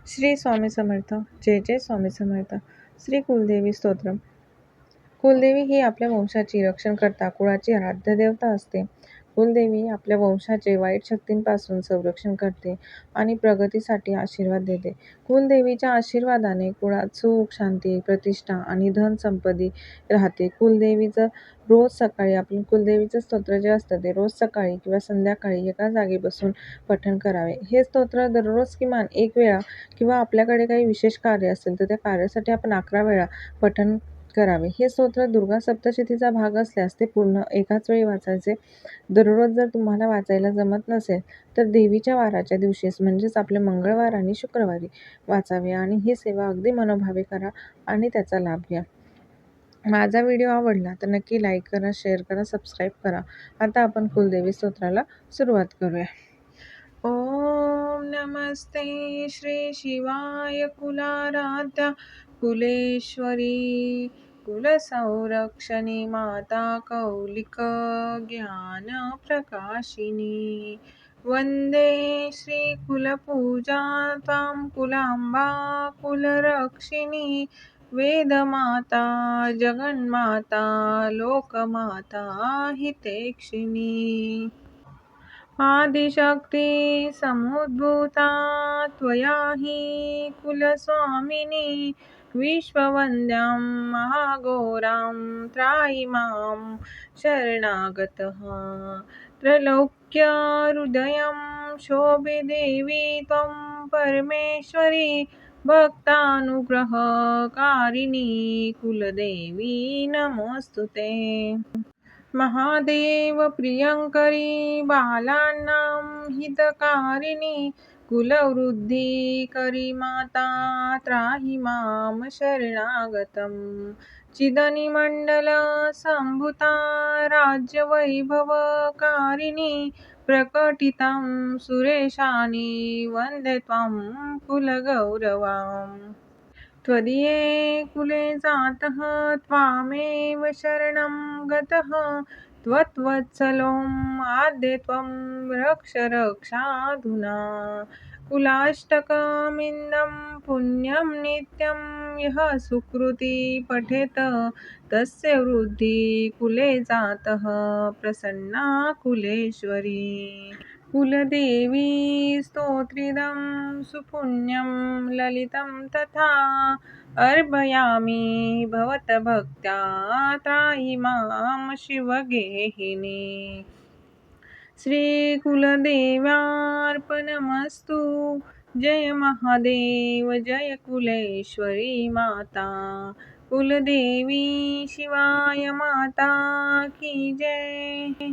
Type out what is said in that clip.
श्री स्वामी समर्थ. जय जय स्वामी समर्थ. श्री कुलदेवी स्तोत्र. कुलदेवी ही आपल्या वंशाची रक्षणकर्ता, कुळाची आराध्य देवता असते. कुलदेवी आपल्या वंशाचे वाईट शक्तींपासून संरक्षण करते आणि प्रगतीसाठी आशीर्वाद देते. कुलदेवीच्या आशीर्वादाने कुळात सुख, शांती, प्रतिष्ठा आणि धन संपत्ती राहते. कुलदेवीचं रोज सकाळी आपण कुलदेवीचं स्तोत्र जे असतं ते रोज सकाळी किंवा संध्याकाळी एका जागी बसून पठण करावे. हे स्तोत्र दररोज किमान 1 वेळा किंवा आपल्याकडे काही विशेष कार्य असेल तर त्या कार्यासाठी आपण 11 वेळा पठण करावे. हे स्तोत्र दुर्गा सप्तशतीचा भाग असल्यास ते पूर्ण एकाच वेळी वाचायचे. दररोज जर तुम्हाला वाचायला जमत नसेल तर देवीच्या वाराच्या दिवशीच म्हणजेच आपले मंगळवार आणि शुक्रवारी वाचावे आणि ही सेवा अगदी मनोभावे करा आणि त्याचा लाभ घ्या. माझा व्हिडिओ आवडला तर नक्की लाईक करा, शेअर करा, सबस्क्राईब करा. आता आपण कुलदेवी स्तोत्राला सुरुवात करूया. ओम नमस्ते श्री शिवाय कुलाराध्या कुलेश्वरी कुलसंरक्षणी माता कौलिक ज्ञान प्रकाशिनी वंदे श्री कुलपूजा त्वां कुलांबा कुलरक्षिणी वेदमाता जगन्माता लोकमाता हितैषिणी आदिशक्ती समुद्भूता त्वया हि कुलस्वामिनी विश्ववन्द्यां महाघोरां त्राहि मां शरणागतः त्रैलोक्यहृदयं शोभे देवी त्वं परमेश्वरी भक्तानुग्रहकारिणी कुलदेवी नमोस्तुते। महादेव प्रियंकरी बालानां हितकारिणी कुलवृद्धिकरी माता त्राहि मां शरणागतं चिदनिमण्डल संभूता राज्यवैभवकारिणी प्रकटितं सुरेशानि वन्दे त्वां कुलगौरवाम् त्वदीये कुले जातः त्वामेव शरणं गतः त्वत्वत्सलोम् आद्ये त्वं रक्ष रक्षाधुना कुलाष्टकमिदं पुण्यं नित्यं यः सुकृती पठेत तस्य वृद्धि कुले जातः प्रसन्ना कुलेश्वरी कुलदेवी स्तोत्रिदं सुपुण्यं ललितं तथा अर्पयामि भवतभक्त्या त्राहि मां शिवगेहिनी श्रीकुलदेव्यार्पणमस्तु। जय महादेव जय कुलेश्वरी माता कुलदेवी शिवाय माता की जय।